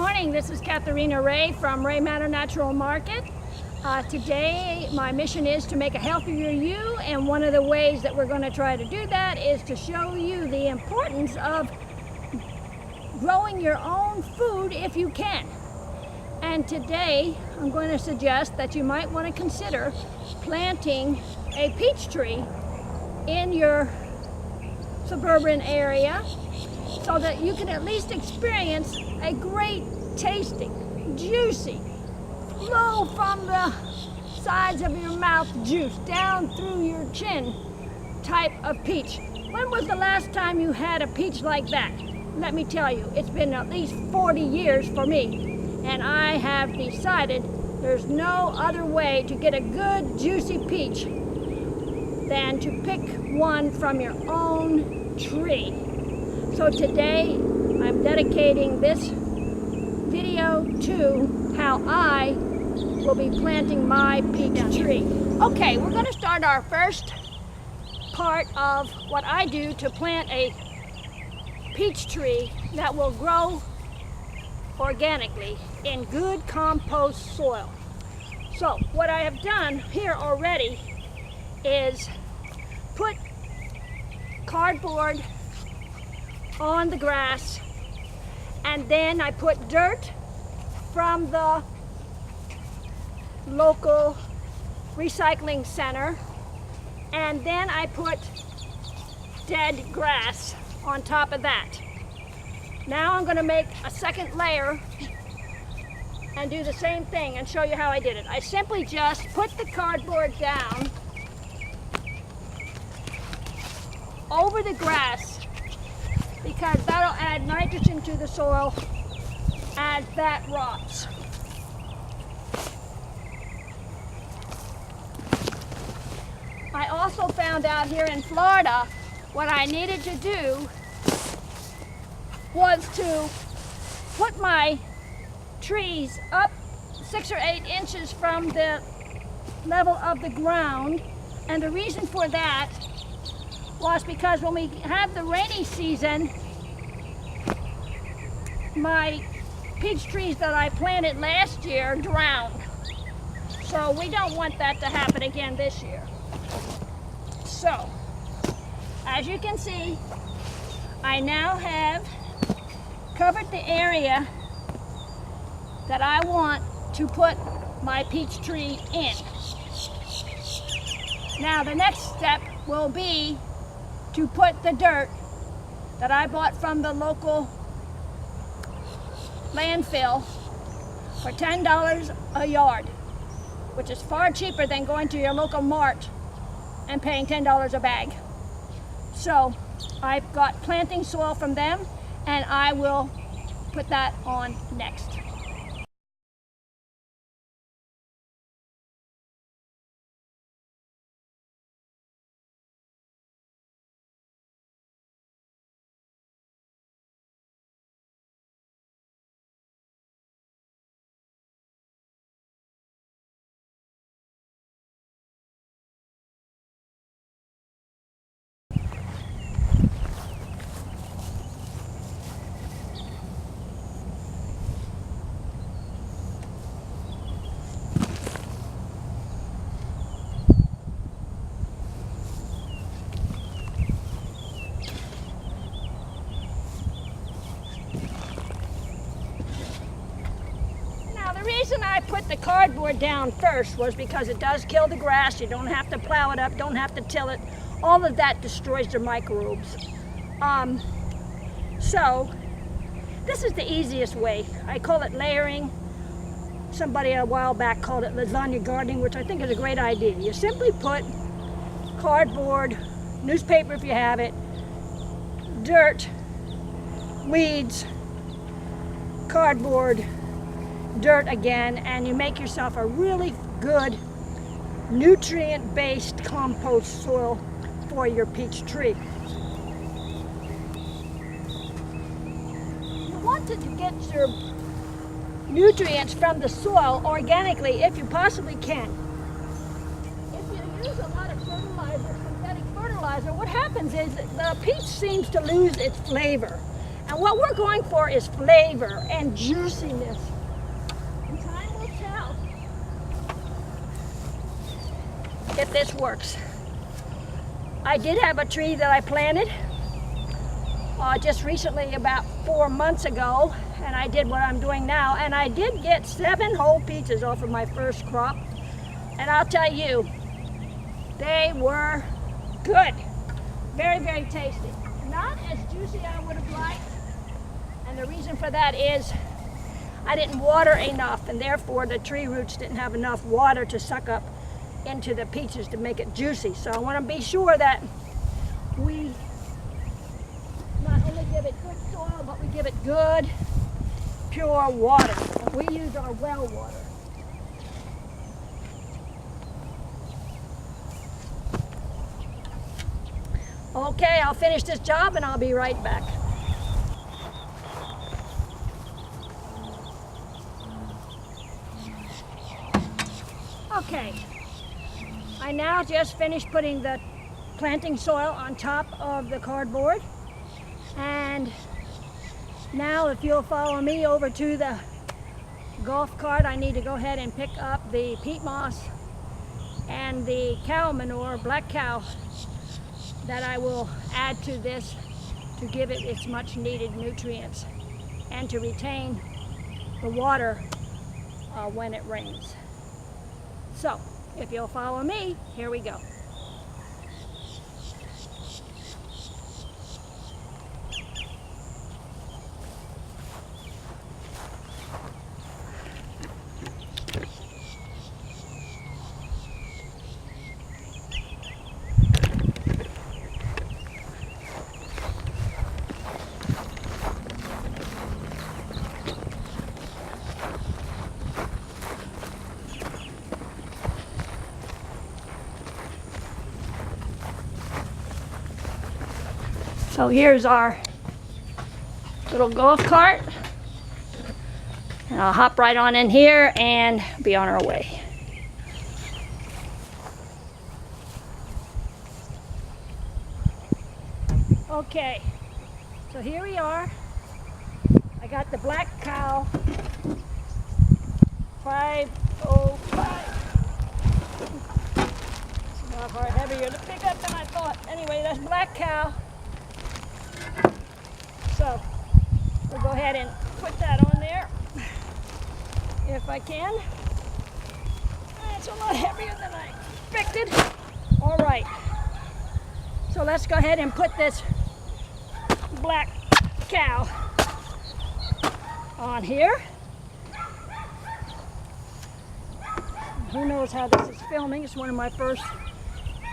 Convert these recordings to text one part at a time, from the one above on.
morning, this is Katharina Ray from Ray Manor Natural Market. Today my mission is to make a healthier you, and one of the ways that we're going to try to do that is to show you the importance of growing your own food if you can. And today I'm going to suggest that you might want to consider planting a peach tree in your suburban area so that you can at least experience a great tasting, juicy, flow from the sides of your mouth juice down through your chin type of peach. When was the last time you had a peach like that? Let me tell you, it's been at least 40 years for me, and I have decided there's no other way to get a good juicy peach than to pick one from your own tree. So today I'm dedicating this video to how I will be planting my peach tree. Okay, we're going to start our first part of what I do to plant a peach tree that will grow organically in good compost soil. So what I have done here already is put cardboard on the grass, and then I put dirt from the local recycling center, and then I put dead grass on top of that. Now I'm going to make a second layer and do the same thing and show you how I did it. I simply just put the cardboard down over the grass because that'll add nitrogen to the soil as that rots. I also found out here in Florida what I needed to do was to put my trees up 6 or 8 inches from the level of the ground, and the reason for that was because when we have the rainy season, my peach trees that I planted last year drowned. So we don't want that to happen again this year. So, as you can see, I now have covered the area that I want to put my peach tree in. Now the next step will be to put the dirt that I bought from the local landfill for $10 a yard, which is far cheaper than going to your local mart and paying $10 a bag. So I've got planting soil from them, and I will put that on next. The reason I put the cardboard down first was because it does kill the grass. You don't have to plow it up, don't have to till it. All of that destroys the microbes. So this is the easiest way. I call it layering. Somebody a while back called it lasagna gardening, which I think is a great idea. You simply put cardboard, newspaper if you have it, dirt, weeds, cardboard, dirt again, and you make yourself a really good nutrient-based compost soil for your peach tree. You want to get your nutrients from the soil organically if you possibly can. If you use a lot of fertilizer, synthetic fertilizer, what happens is the peach seems to lose its flavor. And what we're going for is flavor and juiciness. And time will tell if this works. I did have a tree that I planted just recently, about 4 months ago, and I did what I'm doing now, and I did get 7 whole peaches off of my first crop, and I'll tell you, they were good. Very, very tasty. Not as juicy as I would have liked, and the reason for that is I didn't water enough, and therefore the tree roots didn't have enough water to suck up into the peaches to make it juicy. So I want to be sure that we not only give it good soil, but we give it good, pure water. We use our well water. Okay, I'll finish this job and I'll be right back. Okay, I now just finished putting the planting soil on top of the cardboard, and now if you'll follow me over to the golf cart, I need to go ahead and pick up the peat moss and the cow manure, black cow, that I will add to this to give it its much needed nutrients and to retain the water when it rains. So, if you'll follow me, here we go. So here's our little golf cart, and I'll hop right on in here and be on our way. Okay, so here we are. I got the black cow 505. It's not far heavier to pick up than I thought. Anyway, that's black cow. So we'll go ahead and put that on there if I can. It's a lot heavier than I expected. All right, so let's go ahead and put this black cow on here. Who knows how this is filming? It's one of my first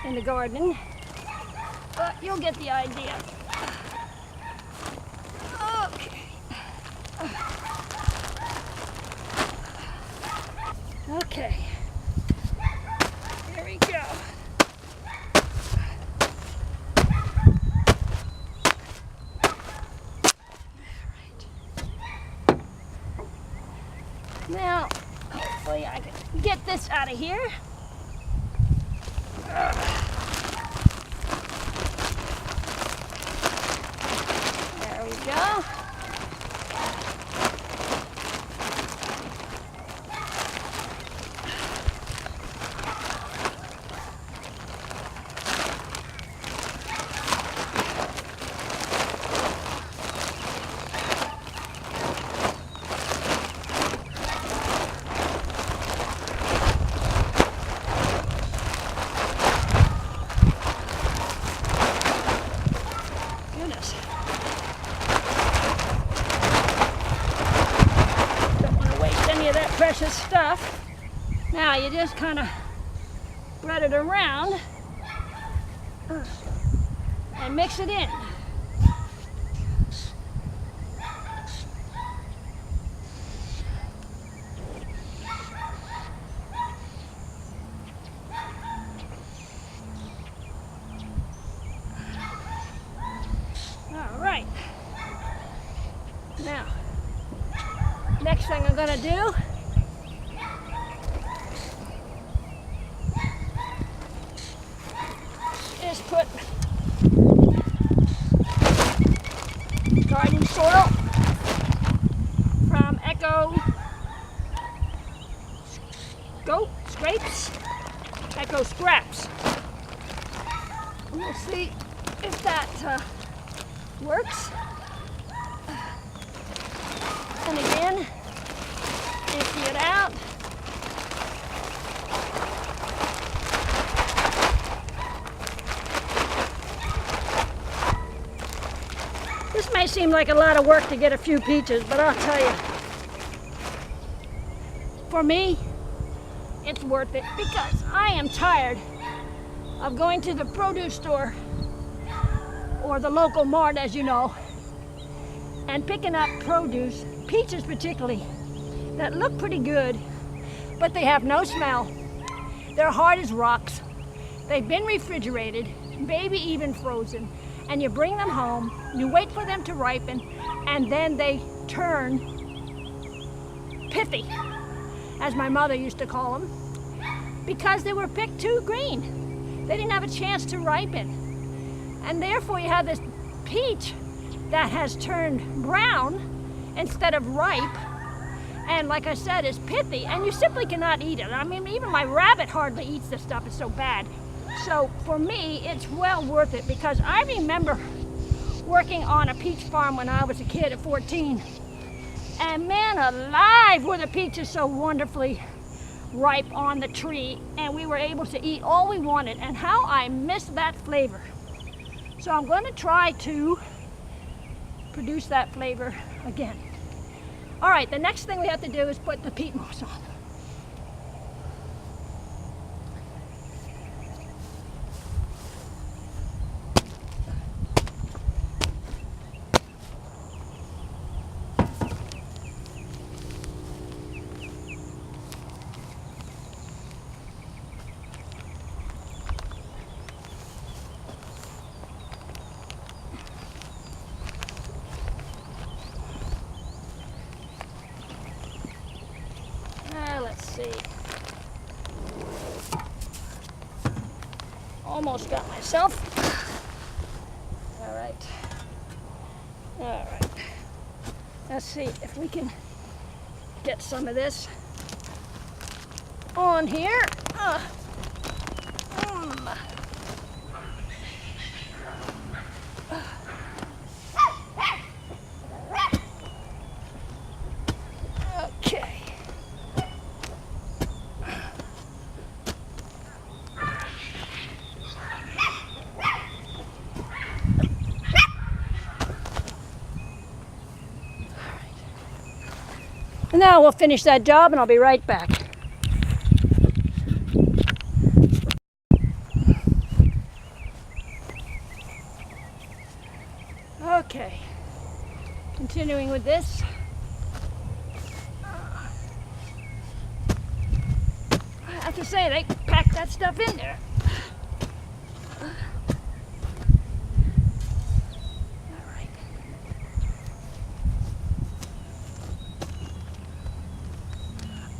in the garden, but you'll get the idea. Okay, here we go. Now, hopefully I can get this out of here. There we go. Precious stuff. Now you just kind of spread it around and mix it in. All right. Now, next thing I'm going to do is put garden soil grapes that grow scraps. We'll see if that works. And again, empty it out. This may seem like a lot of work to get a few peaches, but I'll tell you, for me, it's worth it because I am tired of going to the produce store or the local mart, as you know, and picking up produce, peaches particularly, that look pretty good, but they have no smell. They're hard as rocks. They've been refrigerated, maybe even frozen, and you bring them home, you wait for them to ripen, and then they turn pithy, as my mother used to call them, because they were picked too green. They didn't have a chance to ripen. And therefore you have this peach that has turned brown instead of ripe, and like I said, is pithy, and you simply cannot eat it. I mean, even my rabbit hardly eats this stuff, it's so bad. So for me, it's well worth it because I remember working on a peach farm when I was a kid at 14. And man alive, were the peaches so wonderfully ripe on the tree, and we were able to eat all we wanted, and how I miss that flavor. So I'm going to try to produce that flavor again. All right, the next thing we have to do is put the peat moss on. Let's see. Almost got myself. All right. All right. Let's see if we can get some of this on here. And now we'll finish that job and I'll be right back. Okay, continuing with this. I have to say, they packed that stuff in there.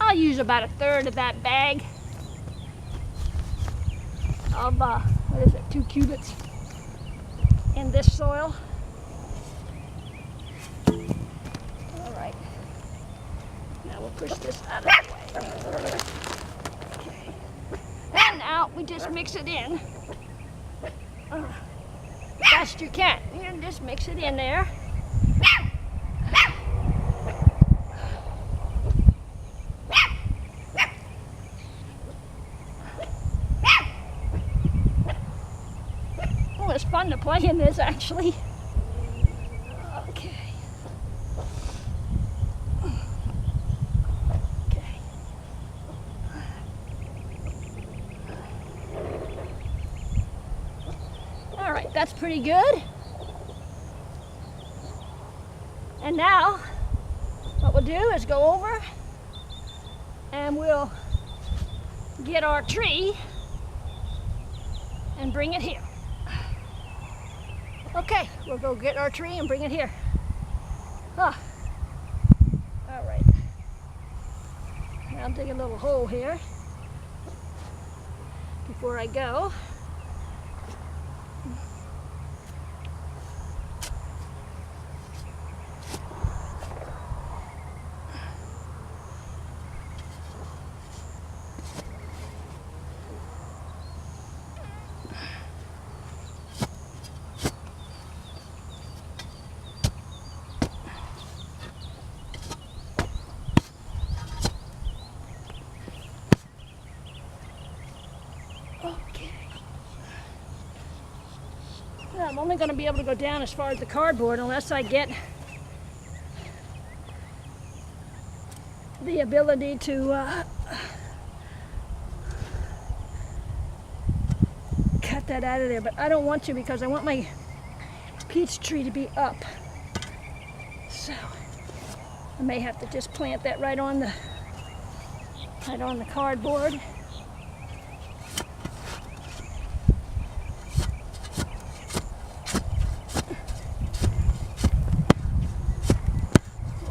I'll use about 1/3 of that bag of, what is it, 2 cubits in this soil. All right, now we'll push this out of the way. Okay, and now we just mix it in. Best you can. You can just mix it in there. It's fun to play in this, actually. Okay. Okay. All right, that's pretty good. And now, what we'll do is go over and we'll get our tree and bring it here. Okay, we'll go get our tree and bring it here. All right. I'll dig a little hole here before I go. Okay. Well, I'm only going to be able to go down as far as the cardboard unless I get the ability to cut that out of there. But I don't want to because I want my peach tree to be up. So I may have to just plant that right on the cardboard.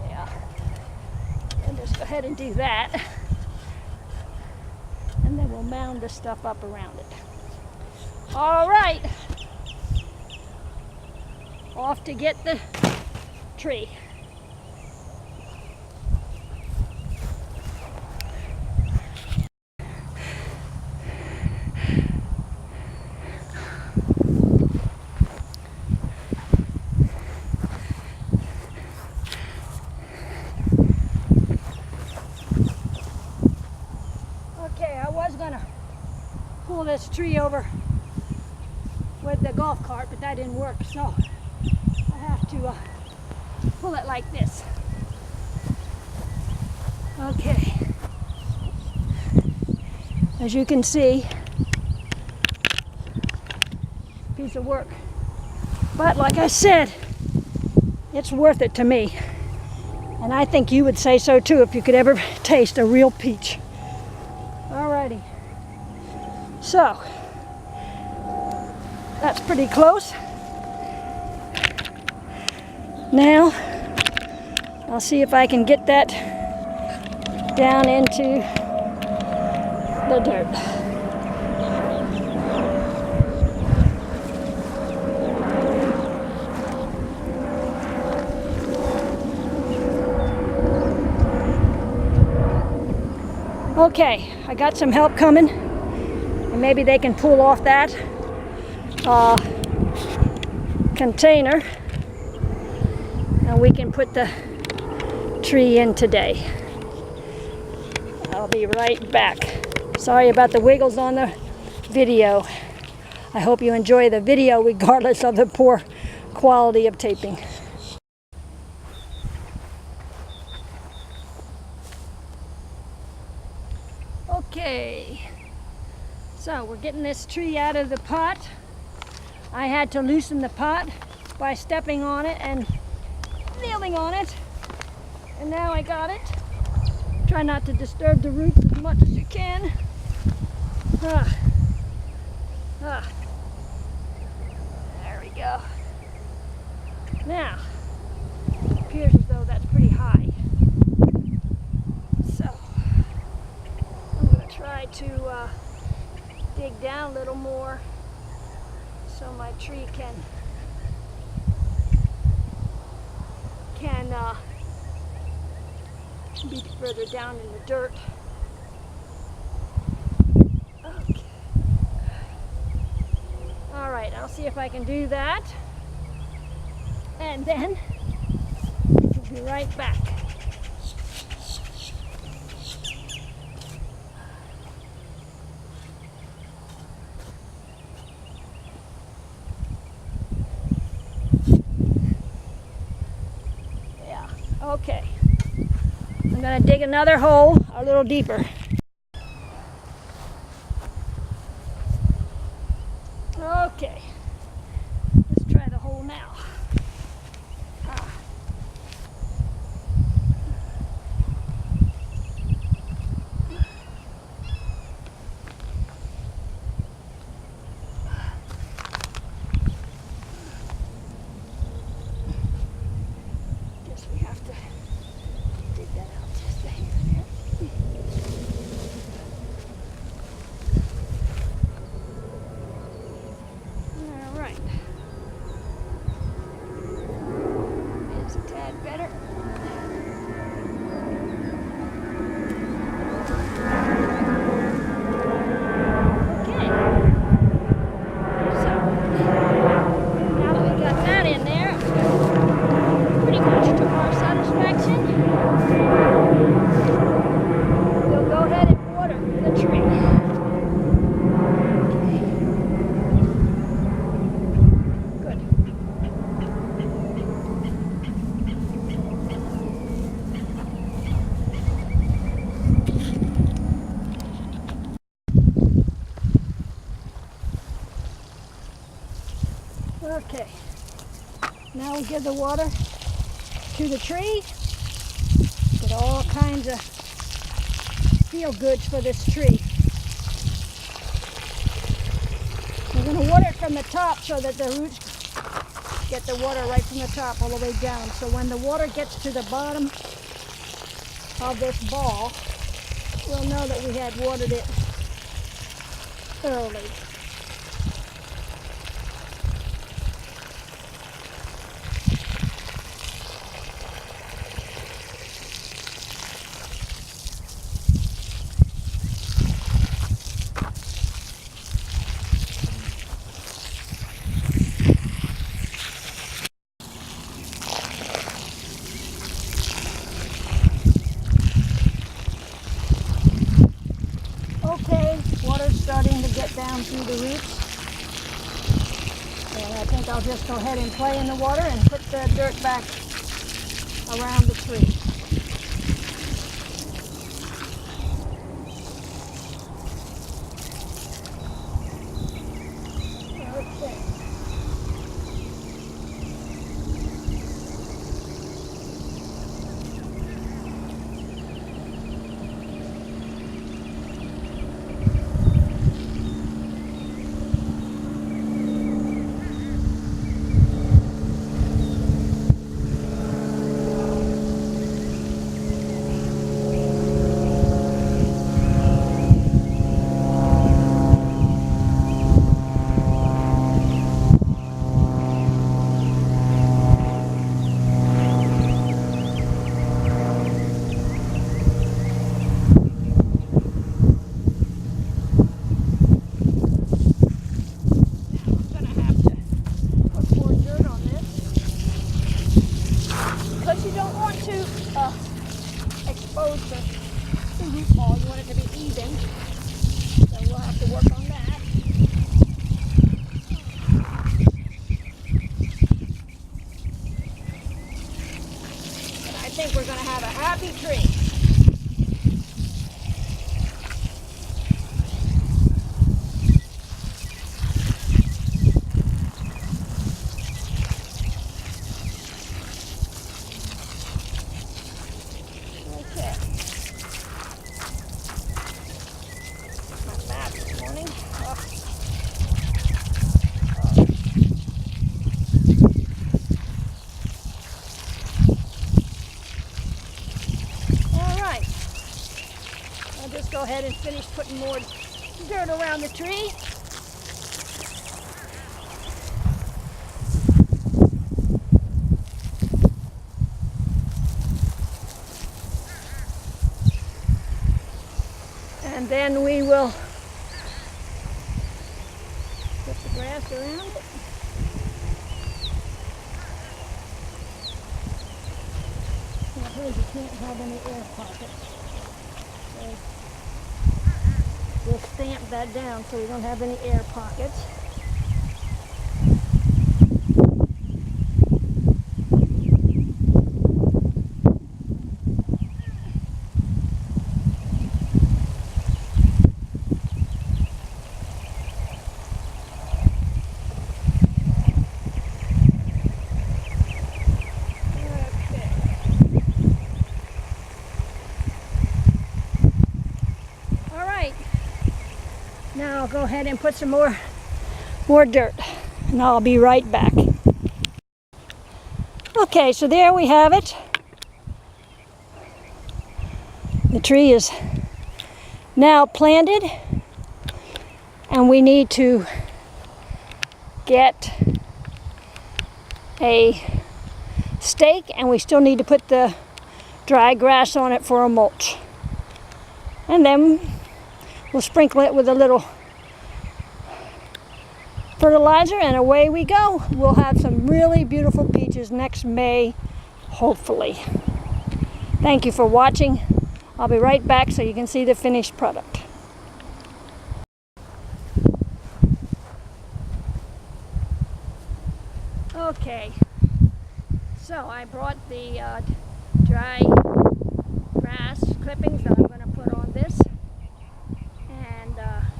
Yeah. And just go ahead and do that. And then we'll mound the stuff up around it. All right. Off to get the tree. Okay, I was gonna pull this tree over with the golf cart, but that didn't work, so I have to pull it like this. Okay. As you can see, piece of work. But like I said, it's worth it to me. And I think you would say so too if you could ever taste a real peach. Alrighty. So, that's pretty close. Now, I'll see if I can get that down into the dirt. Okay, I got some help coming, and maybe they can pull off that container, and we can put the tree in today. I'll be right back. Sorry about the wiggles on the video. I hope you enjoy the video regardless of the poor quality of taping. Okay, so we're getting this tree out of the pot. I had to loosen the pot by stepping on it and kneeling on it, and now I got it. Try not to disturb the roots as much as you can. There we go. Now, it appears as though that's pretty high. So, I'm going to try to dig down a little more so my tree can be further down in the dirt. Okay. All right, I'll see if I can do that, and then we'll be right back. Yeah, okay. I'm going to dig another hole a little deeper. Okay, let's try the hole now. Guess we have to dig that out just a hair there. All Okay, now we give the water to the tree. Get all kinds of feel goods for this tree. We're going to water it from the top so that the roots get the water right from the top all the way down. So when the water gets to the bottom of this ball, we'll know that we had watered it thoroughly. Okay, water's starting to get down through the roots. And I think I'll just go ahead and play in the water and put the dirt back around the tree. Okay. Expose the root ball. You want it to be even, so we'll have to work on that. But I think we're going to have a happy tree. Just go ahead and finish putting more dirt around the tree. And then we will put the grass around it. Now here you can't have any air pockets. So we'll stamp that down so we don't have any air pockets. Now I'll go ahead and put some more dirt, and I'll be right back. Okay, so there we have it. The tree is now planted, and we need to get a stake, and we still need to put the dry grass on it for a mulch. And then we'll sprinkle it with a little fertilizer, and away we go. We'll have some really beautiful peaches next May, hopefully. Thank you for watching. I'll be right back so you can see the finished product. Okay, so I brought the dry grass clippings that I'm going to put on this.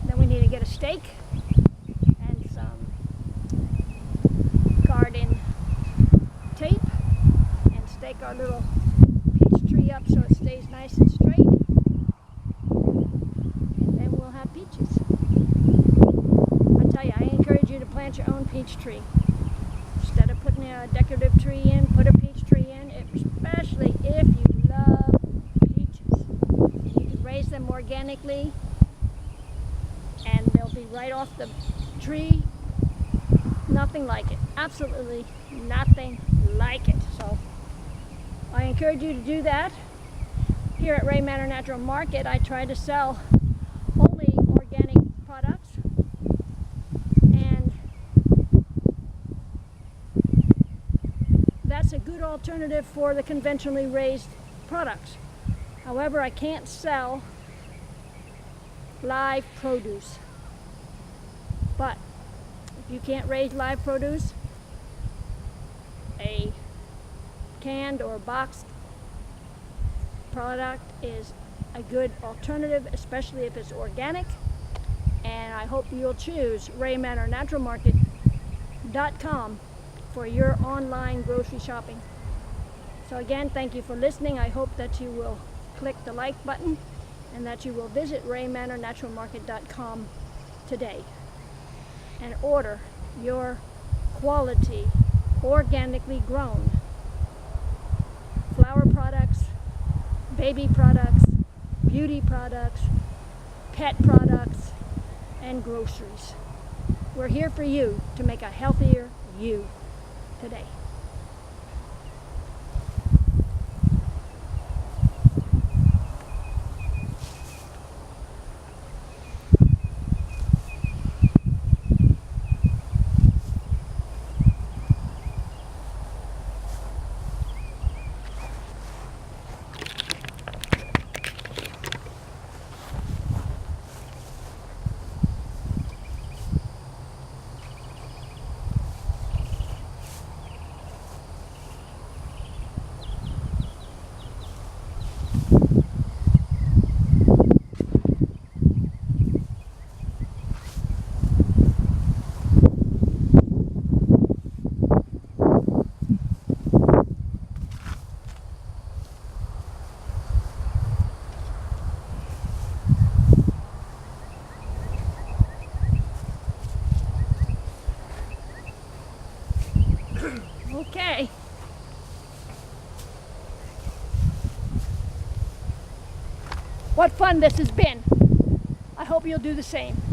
Then we need to get a stake and some pick our little peach tree up so it stays nice and straight. And then we'll have peaches. I tell you, I encourage you to plant your own peach tree. Instead of putting a decorative tree in, put a peach tree in, especially if you love peaches. You can raise them organically and they'll be right off the tree. Nothing like it. Absolutely nothing like it. So I encourage you to do that. Here at Ray Manor Natural Market, I try to sell only organic products, and that's a good alternative for the conventionally raised products. However, I can't sell live produce. But if you can't raise live produce, a canned or boxed product is a good alternative, especially if it's organic. And I hope you'll choose RayManorNaturalMarket.com for your online grocery shopping. So again, thank you for listening. I hope that you will click the like button and that you will visit RayManorNaturalMarket.com today and order your quality, organically grown flower products, baby products, beauty products, pet products, and groceries. We're here for you to make a healthier you today. Okay. What fun this has been. I hope you'll do the same.